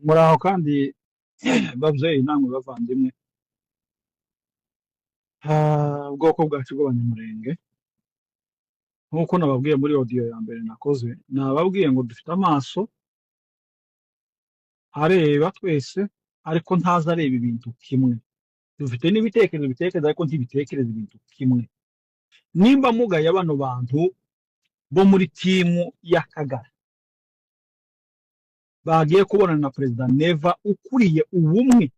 muraho kandi babyeyi namwe bavandimwe ubwoko bwacu bw'abanyamurenge nk'uko nababwiye muri audio ya mbere nakoze nababwiye ngo dufite amaso areba twese ariko ntaza areba ibintu kimwe, dufite n'ibitekerezo bitekereza ariko ntibitekereza ibintu kimwe. Nimba mugaye bano bantu bo muri timu y'Akagara bagiye kubonana na Perezida Neva ukuriye ubumwe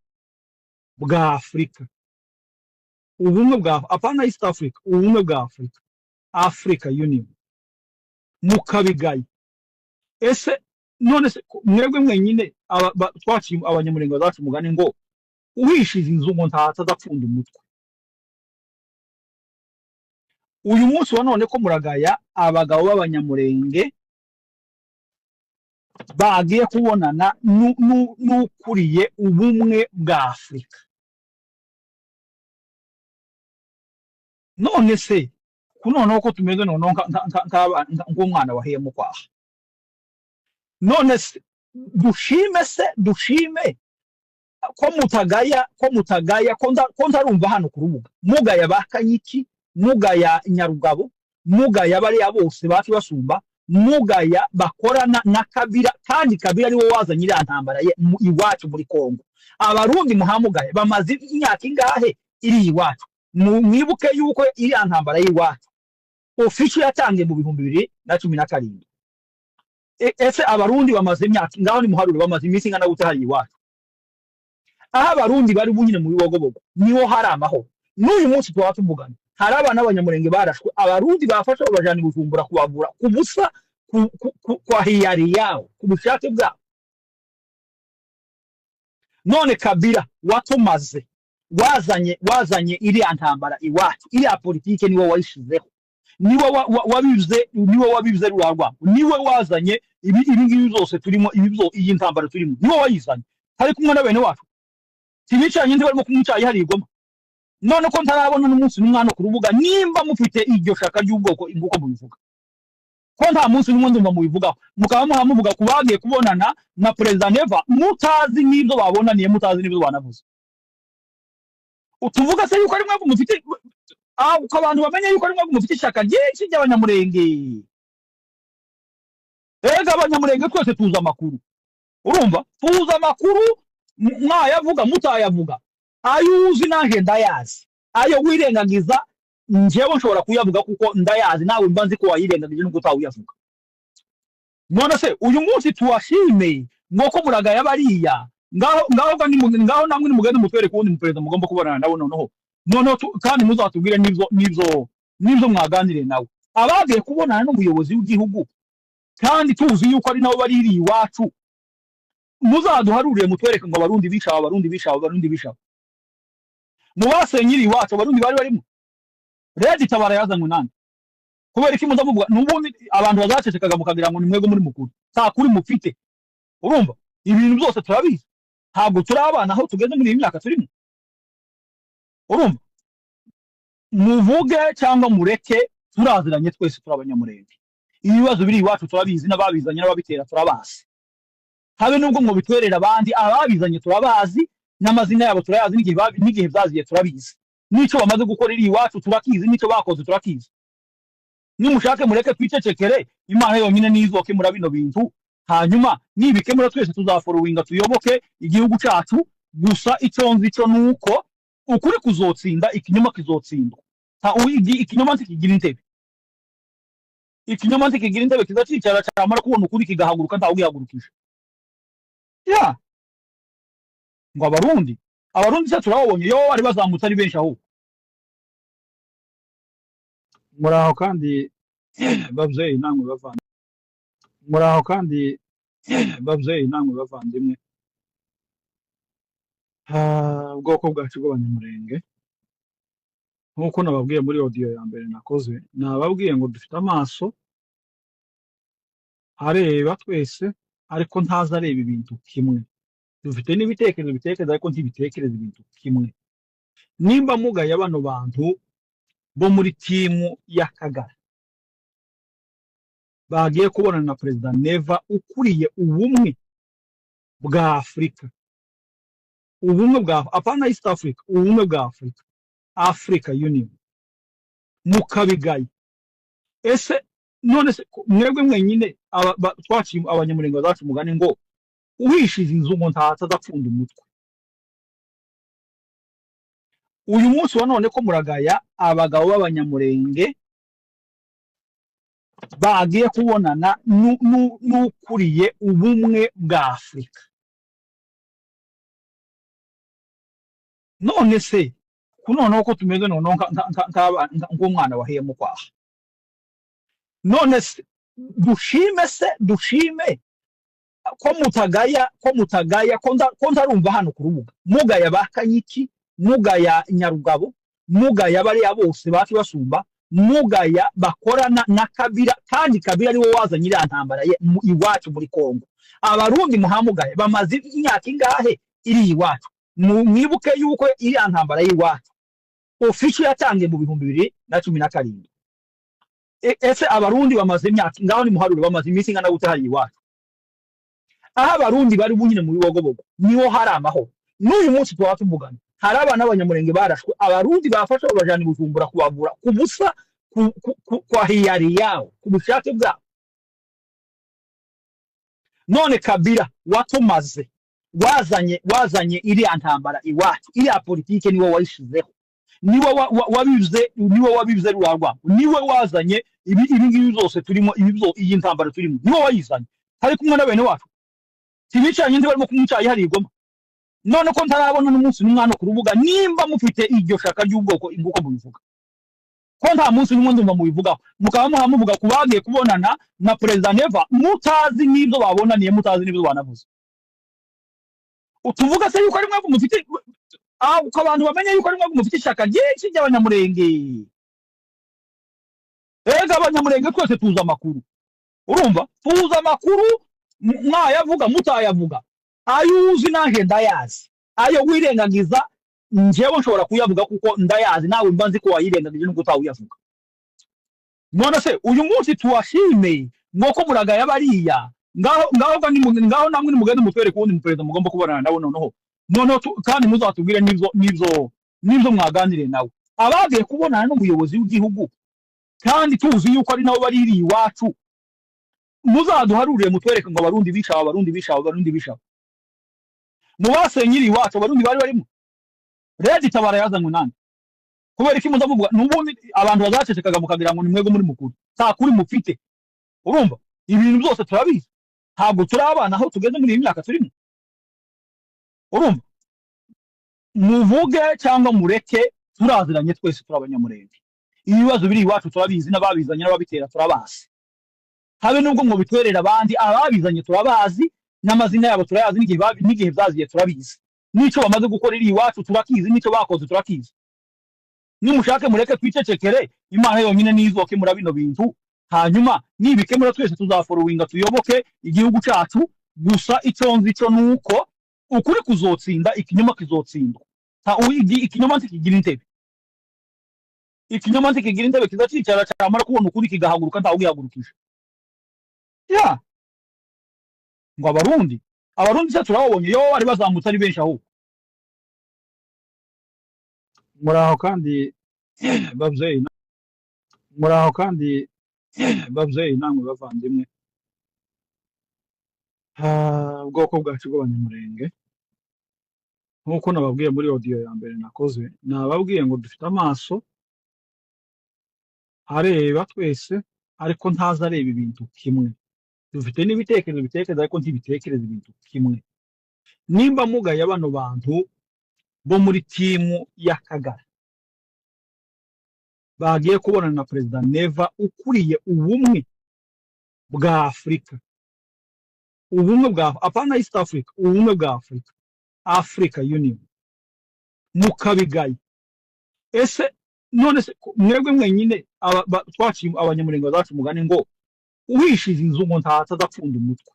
bwa Afurika, ubumwe bwa apana East Africa, ubumwe bwa Afurika, Africa Union, mukabigaye. Ese none se mwebwe mwenyine twaciye abanyamurenge bazacu mugani ngo uhishize inzu ngo ntatazapfunda umutwe. Uyu munsi wa none ko muragaya abagabo b'abanyamurenge bagiye kubonana n'ukuriye ubumwe bwa Afurika. None se kunoneho ko tumeze noneho nk'umwana wahiye mu kwaha, none se dushime ko mutagaya ko ntarumva hano ku rubuga mugaya ba Kanyiki, mugaya Nyarugabo, mugaya bariya bose bati basumba, mugaya bakorana na Kabila, kandi Kabila ariwe wazanye iriya ntambara iwacu muri Kongo. Abarundi muhamugaya bamaze imyaka ingahe iri iwacu? Mwibuke yuko iriya ntambara y'iwacu official yatangiye mu 2017. Ese abarundi bamaze imyaka ngaho ni muharuro bamaze iminsi ngana gute hari iwacu? Aha abarundi bari bunyine mu bibogobogo niho hari amahoro. N'uyu munsi twaba tuvugana hari abana b'abanyamurenge barashwe, abarundi bafasha babajana Bujumbura kubavura ku busa kwa hiyari yao ku bushake bwabo. None Kabila watumaze wazanye iriya ntambara iwacu, iriya politike niwe wayishizeho, niwe wabivuze rurarwa, niwe wazanye ibi ngibi byose turimo, iyi ntambara turimo niwe wayizanye, hari kumwe na bene wacu tibicanye ndi barimo kumwicaye hari igoma. None ko ntarabona n'umunsi n'umwana ku rubuga nimba mufite iryo shaka ry'ubwoko inguko mubivuga, ko nta munsi n'umwe ndumva mubivugaho, mukaba muvuga kubagiye kubonana na Perezida Neva mutazi n'ibyo babonaniye, mutazi n'ibyo banavuze. Utuvuga se yuko ari mwebwe mufite uko abantu bamenye yuko ari mwebwe mufite ishaka ryinshi ry'abanyamurenge. Ega abanyamurenge twese tuza amakuru, urumva tuza amakuru, mwayavuga mutayavuga, ayo uzi nanjye ndayazi, ayo wirengagiza njyewe nshobora kuyavuga kuko ndayazi, nawe mba nzi ko wayirengagije nuko utawuyavuga. None se uyu munsi tuwashime mwoko muragaya bariya ngaho namwe nimugende mutwere kundi mu Perezida mugomba kubonana nawe noneho kandi muzatubwire n'ibyo mwaganire nawe. Abagiye kubonana n'umuyobozi w'igihugu kandi tuzi yuko ari nabo bariri iwacu, muzaduharurire mutwereke ngo abarundi bishaho. Mubasenyiri iwacu abarundi bari barimo Red Tabara yazanywe nande? Kubera iki muzavuga n'ubundi abantu bazacecekaga mukagira ngo ni mwego muri mukuru, ta kuri mufite. Urumva ibintu byose turabizi, ntabwo turabana aho tugeze muri iyi myaka turimo. Urumva muvuge cyangwa mureke, turaziranye twese turabanyamurenge, ibibazo biri iwacu turabizi, n'ababizanye n'ababitera turabazi, habe nubwo ngo bitwerera abandi, ababizanye turabazi, n'amazina yabo turayazi, n'igihe byaziye turabizi, n'icyo bamaze gukora iri iwacu turakizi, n'icyo bakoze turakizi. Nimushake mureke twicecekere, Imana yonyine nizokemura bino bintu, hanyuma nibikemura twese tuzaforowinga tuyoboke igihugu cyacu. Gusa icyo nzi cyo nuko ukuri kuzotsinda, ikinyoma kizotsindwa. Ikinyoma ntikigira intebe, ikinyoma ntikigira intebe, kizacicara cyamara kubona ukuri kigahaguruka ntawugihagurukije. Ngo abarundi se turabonye yo bari bazamutse ari benshi aho. Muraho kandi babyeyi namwe bavandimwe, muraho kandi babyeyi namwe bavandimwe ubwoko bwacu bw'abanyamurenge nk'uko nababwiye muri audio ya mbere nakoze, nababwiye ngo dufite amaso areba twese ariko ntaza areba ibintu kimwe, dufite n'ibitekerezo bitekereza ariko ntibitekereza ibintu kimwe. Nimba mugaye bano bantu bo muri timu y'Akagara bagiye kubonana na Perezida Neva ukuriye ubumwe bwa Afrika, ubumwe bwa apana East Africa, ubumwe bwa Afrika, Africa Union, mukabigaye. Ese none se mwebwe mwenyine twaciye abanyamurenge bazacu mugani ngo uhishize inzu ngo ntatazapfunda umutwe. Uyu munsi wa none ko muragaya abagabo b'abanyamurenge bagiye kubonana n'ukuriye ubumwe bwa Afrika. None se kunoneho ko tumeze noneho nk'umwana waheyemo kwaha. None se dushime ko mutagaya ko ntarumva hano ku rubuga mugaya bakanyiki, mugaya Nyarugabo, mugaya bariya bose baki basumba, mugaya bakorana na Kabila, kandi Kabila ari wo wazanye iriya ntambara iwacu muri Kongo. Abarundi muhamugaya bamaze imyaka ingahe iri iwacu? Mwibuke yuko iriya ntambara y'iwacu official yatangiye mu 2017. Ese abarundi bamaze imyaka ngaho ni muharuro bamaze iminsi ngana gute hari iwacu? Aha abarundi bari bunyine mu bibogobogo niho hari amahoro. N'uyu munsi twatuvugana hari abana b'abanyamurenge barashwe, abarundi bafasha babajana Bujumbura kubavura kubusa kwa hiyari yao kubushake bwabo. None Kabila watumaze wazanye iriya ntambara iwacu, iriya politike niwe wayishizeho, niwe wabivuze rurarwa, niwe wazanye ibi zose turimo, iyi ntambara turimo niwe wayizanye, hari kumwe na bene wacu tibicanye ndi barimo kumwicaye hari igoma. None ko ntarabona n'umunsi n'umwana ku rubuga nimba mufite iryo shaka ry'ubwoko inguko mubivuga, ko nta munsi n'umwe ndumva mubivugaho, mukaba muhamuvuga kubagiye kubonana na President Neva mutazi n'ibyo babonaniye, mutazi n'ibyo banavuze. Utuvuga se yuko ari mwebwe mufite uko abantu bamenye yuko ari mwebwe mufite ishaka ryinshi ry'abanyamurenge. Ega abanyamurenge twese tuza amakuru, urumva tuza amakuru, mwayavuga mutayavuga, ayo uzi nanjye ndayazi, ayo wirengagiza njyewe nshobora kuyavuga kuko ndayazi, nawe mba nzi ko wayirengagije n'uko utawuyavuga. None se uyu munsi tuwashime nk'uko muragaya bariya ngaho namwe nimugende mutwere kundi muperezida mugomba kubonana nabo noneho kandi muzatubwire n'ibyo mwaganire nawe. Abagiye kubonana n'umuyobozi w'igihugu kandi tuzi yuko ari nabo bari iwacu, muzaduharurire mutwereke ngo abarundi bishaho mubasenyiri iwacu abarundi bari barimo. Red Tabara yazanywe nande? Kubera iki muzavuga n'ubundi abantu bazacecekaga mukagira ngo ni mwego muri mukuru, sa kuri mufite. Urumva ibintu byose turabizi, ntabwo turabana aho tugeze muri iyi myaka turimo. Urumva muvuge cyangwa mureke, turaziranye twese turabanyamurenge. Ibibazo biri iwacu turabizi, n'ababizanye n'ababitera turabazi. Habe nubwo ngo bitwerera abandi, ababizanye turabazi, n'amazina yabo turayazi, n'igihe byaziye turabizi, nico bamaze gukora iri iwacu turakizi, nico bakoze turakizi. Nimushake mureke twicecekere, Imana yonyine nizoke muri bino bintu, hanyuma nibikemura twese tuzaforowinga tuyoboke igihugu cyacu. Gusa icyo nzi cyo nuko ukuri kuzotsinda, ikinyoma kizotsindwa. Ikinyoma ntikigira intebe, ikinyoma ntikigira intebe, kizacicara cyamara kubona ukuri kigahaguruka ntawe ugihagurukije. Ya ngo abarundi se turabonye yo bari bazamutse ari benshi aho muraho, kandi babyeyi namwe bavandimwe, ubwoko bwacu bw'abanyamurenge nk'uko nababwiye muri audio ya mbere nakoze, nababwiye ngo dufite amaso areba twese ariko ntaza areba ibintu kimwe, dufite n'ibitekerezo bitekereza ariko ntibitekereza ibintu kimwe. Nimba mugaya bano bantu bo muri timu ya Kagara bagiye kubonana na President Neva ukuriye ubumwe bwa Afrika, ubumwe bwa apana East Africa, ubumwe bwa Afrika, Africa Union, mukabigaye. Ese none se mwebwe mwenyine twaciye abanyamurenge bazacu mugani ngo uhishize inzu ngo ntatazapfunda umutwe.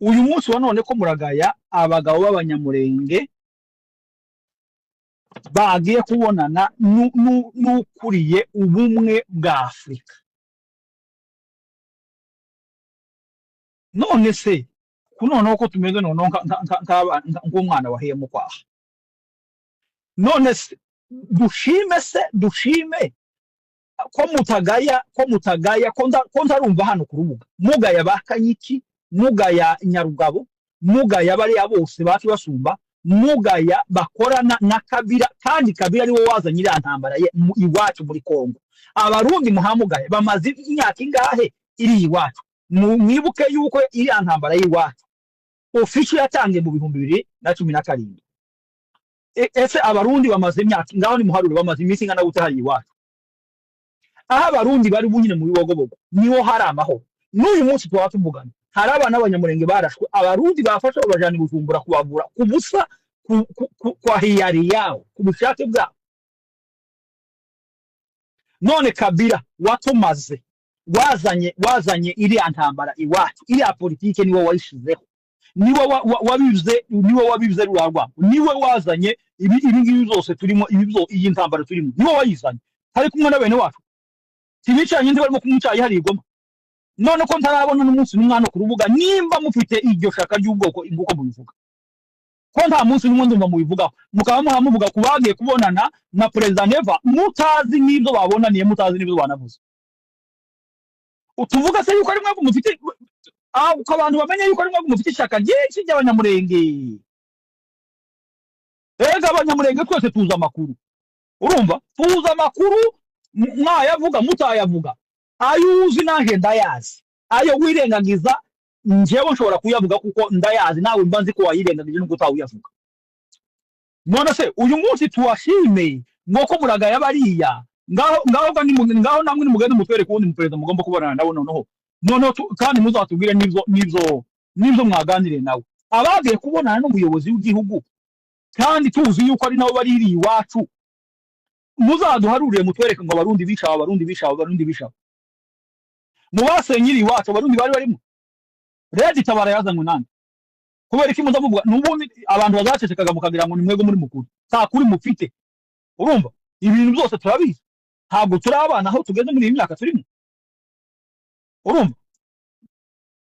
Uyu munsi wa none ko muragaya abagabo b'abanyamurenge bagiye kubonana n'ukuriye ubumwe bwa Afrika. none se kunoneho ko tumeze noneho nk'umwana wahiyemo kwaha, none se dushime ko mutagaya ko ntarumva hano ku rubuga mugaya ba Kanyiki, mugaya Nyarugabo, mugaya bariya bose bakibasumba, mugaya bakorana na Kabila, kandi Kabila ari wo wazanye iriya ntambara iwacu muri Kongo. Abarundi muhamugaya bamaze imyaka ingahe iri iwacu? Mwibuke yuko iriya ntambara y'iwacu official yatangiye mu 2017. Ese abarundi bamaze imyaka ngaho ni muharure bamaze iminsi ngana gutahari iwacu? Aha abarundi bari bunyine mu bibogobogo niho hari amahoro. N'uyu munsi tuba tuvugana hari abana b'Abanyamurenge barashwe, abarundi bafasha babajana Bujumbura kubavura ku busa kwa hiyari yao ku bushake bwabo. None Kabila watumaze wazanye iriya ntambara iwacu, iriya politike niwe wayishizeho, niwe wabivuze rurarwa, niwe wazanye ibi ngibi zose turimo, iyi ntambara turimo niwe wayizanye, hari kumwe na bene wacu tibicanye ndi barimo kumwicaye hari igoma. None ko ntarabona n'umunsi n'umwana ku rubuga nimba mufite iryo shaka ry'ubwoko inguko mubivuga, ko nta munsi n'umwe ndumva mubivugaho, mukaba muhamuvuga kubagiye kubonana na President Neva mutazi n'ibyo babonaniye, mutazi n'ibyo banavuze. Utuvuga se yuko ari mwebwe mufite uko abantu bamenye yuko ari mwebwe mufite ishaka ryinshi ry'Abanyamurenge. Ega Abanyamurenge twese tuza amakuru, urumva tuza amakuru, mwayavuga mutayavuga, ayo uzi nanjye ndayazi, ayo wirengagiza njyewe nshobora kuyavuga kuko ndayazi, nawe mba nzi ko wayirengagije n'ubwo utawuyavuga. None se uyu munsi tuwashime mwoko muragaya bariya ngaho namwe nimugende mutwereke ubundi muperezida mugomba kubonana nawe noneho kandi muzatubwire n'ibyo mwaganire nawe. Abagiye kubonana n'umuyobozi w'igihugu kandi tuzi yuko ari nabo bari iwacu, muzaduharuriye mutwereke ngo abarundi bishaho mubasenyiri iwacu abarundi bari barimo. Red Tabara yazanywe nande? Kubera iki muzavuga n'ubundi abantu bazacecekaga mukagira ngo ni mwego muri mukuru, nta kuri mufite. Urumva ibintu byose turabizi, ntabwo turabana aho tugeze muri iyi myaka turimo. Urumva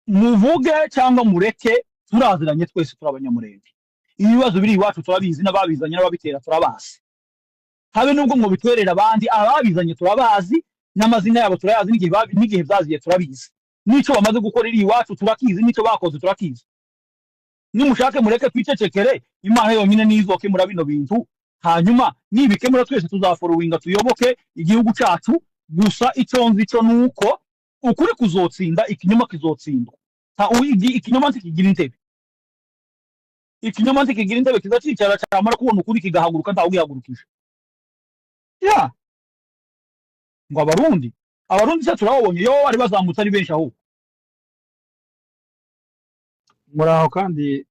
muvuge cyangwa mureke, turaziranye twese turabanyamurenge, ibibazo biri iwacu turabizi, n'ababizanye n'ababitera turabazi, habe nubwo ngo bitwerera abandi, ababizanye turabazi, n'amazina yabo turayazi, n'igihe byaziye turabizi, nico bamaze gukora iri iwacu turakizi, nico bakoze turakizi. Nimushake mureke twicecekere, Imana yonyine nizoke muri bino bintu, hanyuma nibikemura twese tuzaforowinga tuyoboke igihugu cyacu. Gusa icyo nzi cyo nuko ukuri kuzotsinda, ikinyoma kizotsindwa. Ikinyoma ntikigira intebe, ikinyoma ntikigira intebe, kizacicara cyamara kubona ukuri kigahaguruka ntawe ugihagurukije. Ya ngo abarundi cyo turabonye yo bari bazamutse ari benshi aho muraho, kandi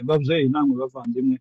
bavyeyi namwe bavandimwe